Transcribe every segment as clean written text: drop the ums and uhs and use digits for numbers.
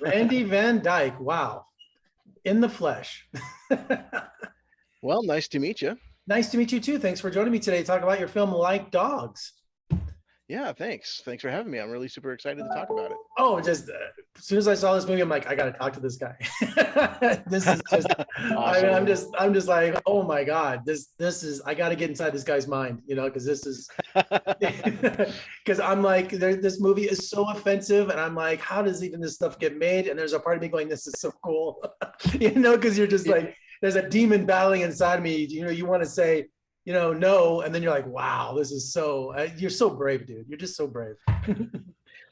Randy Van Dyke. Wow. In the flesh. Well, nice to meet you. Nice to meet you too. Thanks for joining me today to talk about your film Like Dogs. Yeah, thanks. Thanks for having me. I'm really super excited to talk about it. Oh, just as soon as I saw this movie, I'm like, I got to talk to this guy. This is just, I mean, Awesome. I'm just like, oh my God, this is, I got to get inside this guy's mind, because this is, because I'm like, this movie is so offensive, and I'm like, how does even this stuff get made? And there's a part of me going, this is so cool, because you're just Yeah. like, there's a demon battling inside of me. You want to say, no, and then you're like, wow, this is so, you're so brave, dude. You're just so brave.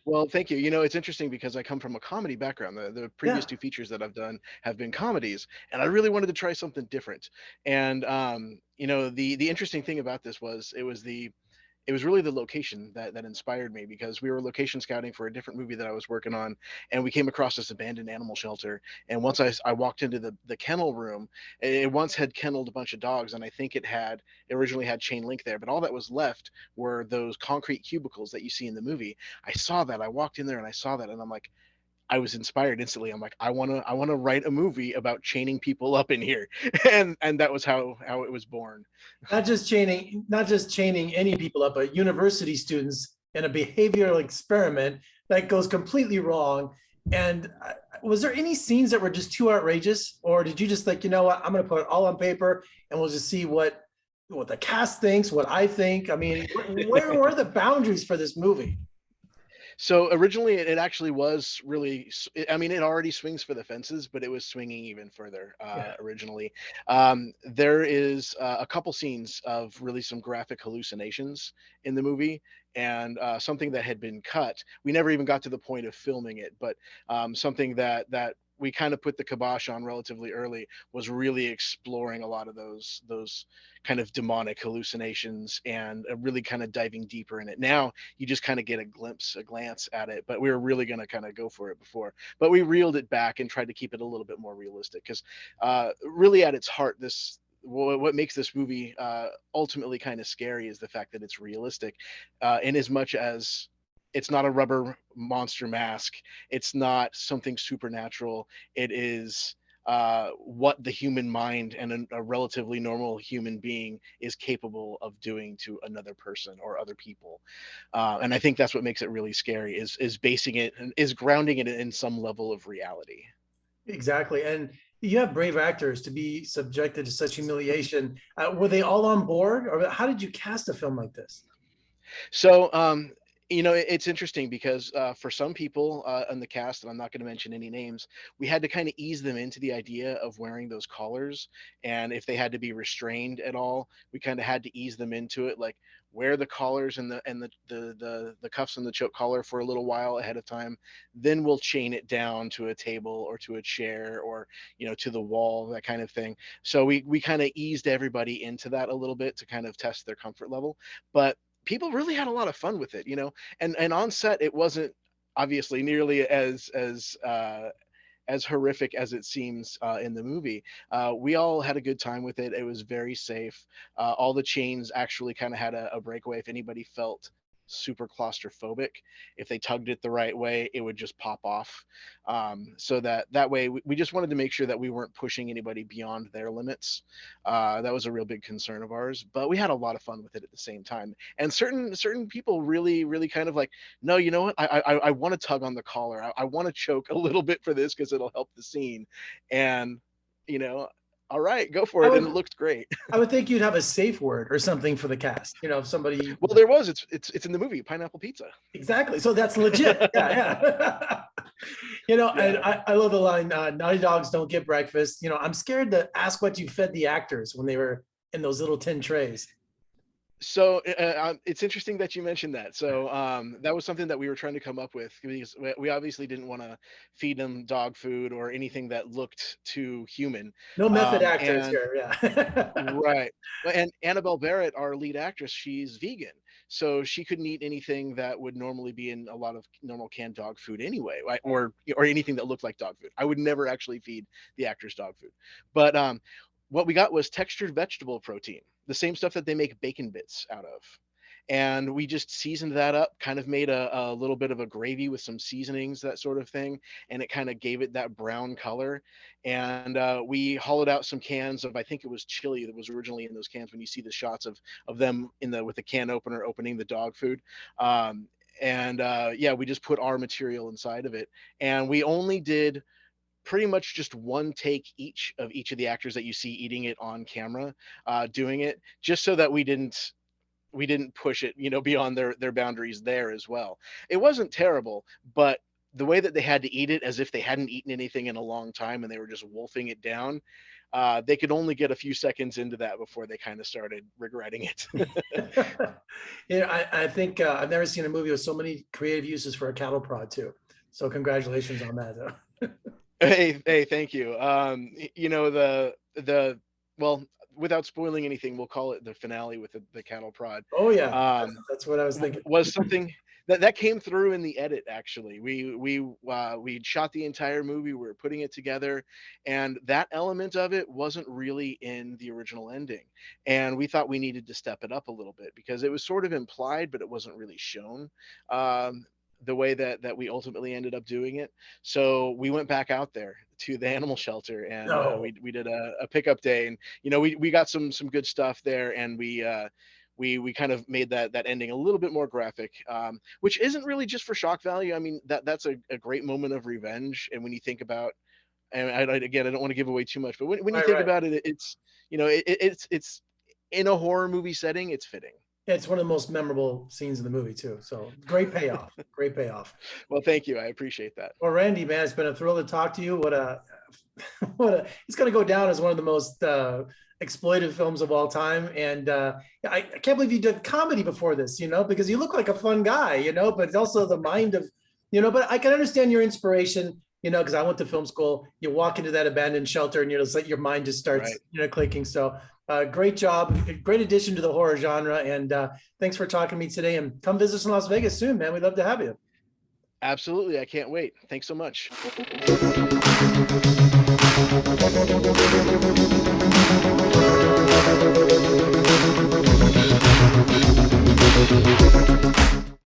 Well, thank you. It's interesting because I come from a comedy background. The previous Yeah. two features that I've done have been comedies, and I really wanted to try something different. And the interesting thing about this was it was really the location that inspired me, because we were location scouting for a different movie that I was working on, and we came across this abandoned animal shelter. And once I walked into the kennel room, it once had kenneled a bunch of dogs, and I think it originally had chain link there, but all that was left were those concrete cubicles that you see in the movie. I saw that. I walked in there and I saw that, and I'm like, I was inspired instantly. I'm like, I want to write a movie about chaining people up in here, and that was how it was born. Not just chaining any people up, but university students in a behavioral experiment that goes completely wrong. And was there any scenes that were just too outrageous, or did you just like, you know what, I'm going to put it all on paper and we'll just see what the cast thinks, what I think? I mean, where were the boundaries for this movie? So originally, it actually was really. I mean, it already swings for the fences, but it was swinging even further Yeah. originally. There is a couple scenes of really some graphic hallucinations in the movie, and something that had been cut. We never even got to the point of filming it, but something that we kind of put the kibosh on relatively early was really exploring a lot of those kind of demonic hallucinations, and really kind of diving deeper in it. Now you just kind of get a glance at it, but we were really going to kind of go for it before, but we reeled it back and tried to keep it a little bit more realistic, because really at its heart, this what makes this movie ultimately kind of scary is the fact that it's realistic, in as much as it's not a rubber monster mask, it's not something supernatural. It is what the human mind and a relatively normal human being is capable of doing to another person or other people. And I think that's what makes it really scary, is basing it and is grounding it in some level of reality. Exactly. And you have brave actors to be subjected to such humiliation. Were they all on board, or how did you cast a film like this? So, it's interesting because for some people in the cast, and I'm not going to mention any names, we had to kind of ease them into the idea of wearing those collars. And if they had to be restrained at all, we kind of had to ease them into it, like wear the collars and the cuffs and the choke collar for a little while ahead of time. Then we'll chain it down to a table or to a chair, or to the wall, that kind of thing. So we kind of eased everybody into that a little bit to kind of test their comfort level. But people really had a lot of fun with it, and on set it wasn't obviously nearly as horrific as it seems in the movie. We all had a good time with it. It was very safe. All the chains actually kind of had a breakaway if anybody felt super claustrophobic. If they tugged it the right way, it would just pop off. So that way, we just wanted to make sure that we weren't pushing anybody beyond their limits. That was a real big concern of ours, but we had a lot of fun with it at the same time. And certain people really kind of like, no, you know what? I want to tug on the collar. I want to choke a little bit for this because it'll help the scene. And you know, all right, go for I it. And it would looked great. I would think you'd have a safe word or something for the cast. If somebody Well, there was. It's in the movie Pineapple Pizza. exactly. So that's legit. Yeah, yeah. And Yeah. I love the line, naughty dogs don't get breakfast. I'm scared to ask what you fed the actors when they were in those little tin trays. So it's interesting that you mentioned that. So that was something that we were trying to come up with, because we obviously didn't want to feed them dog food or anything that looked too human. No method actors And here. Yeah. right. And Annabelle Barrett, our lead actress, she's vegan. So she couldn't eat anything that would normally be in a lot of normal canned dog food anyway, right? Or anything that looked like dog food. I would never actually feed the actors dog food. But what we got was textured vegetable protein, the same stuff that they make bacon bits out of. and we just seasoned that up, kind of made a little bit of a gravy with some seasonings, that sort of thing, and it kind of gave it that brown color. And we hollowed out some cans of, I think it was chili that was originally in those cans, when you see the shots of them in the with the can opener opening the dog food. And yeah, we just put our material inside of it, and we only did pretty much just one take each of the actors that you see eating it on camera, doing it, just so that we didn't push it, beyond their boundaries there as well. It wasn't terrible, but the way that they had to eat it, as if they hadn't eaten anything in a long time and they were just wolfing it down, they could only get a few seconds into that before they kind of started regretting it. I think I've never seen a movie with so many creative uses for a cattle prod too. So congratulations on that. Hey, thank you. The well, without spoiling anything, we'll call it the finale with the cattle prod. Oh yeah, Um, that's what I was thinking. was something that came through in the edit. Actually, we shot the entire movie. We were putting it together, and that element of it wasn't really in the original ending. And we thought we needed to step it up a little bit, because it was sort of implied, but it wasn't really shown. The way that we ultimately ended up doing it. So we went back out there to the animal shelter, and No. we did a pickup day, and we got some good stuff there, and we kind of made that ending a little bit more graphic, which isn't really just for shock value. I mean, that's a great moment of revenge. And when you think about, and again, I don't want to give away too much, but when you Right, think right. about it, it's it's in a horror movie setting, it's fitting. Yeah, it's one of the most memorable scenes in the movie too. So great payoff. Great payoff. Well, thank you, I appreciate that. Well, Randy, man, it's been a thrill to talk to you. It's going to go down as one of the most exploitive films of all time. And I can't believe you did comedy before this, because you look like a fun guy, but it's also the mind of, but I can understand your inspiration, because I went to film school. You walk into that abandoned shelter and you're just like, your mind just starts, Right. clicking. So great job. Great addition to the horror genre. And thanks for talking to me today, and come visit us in Las Vegas soon, man. We'd love to have you. Absolutely. I can't wait. Thanks so much.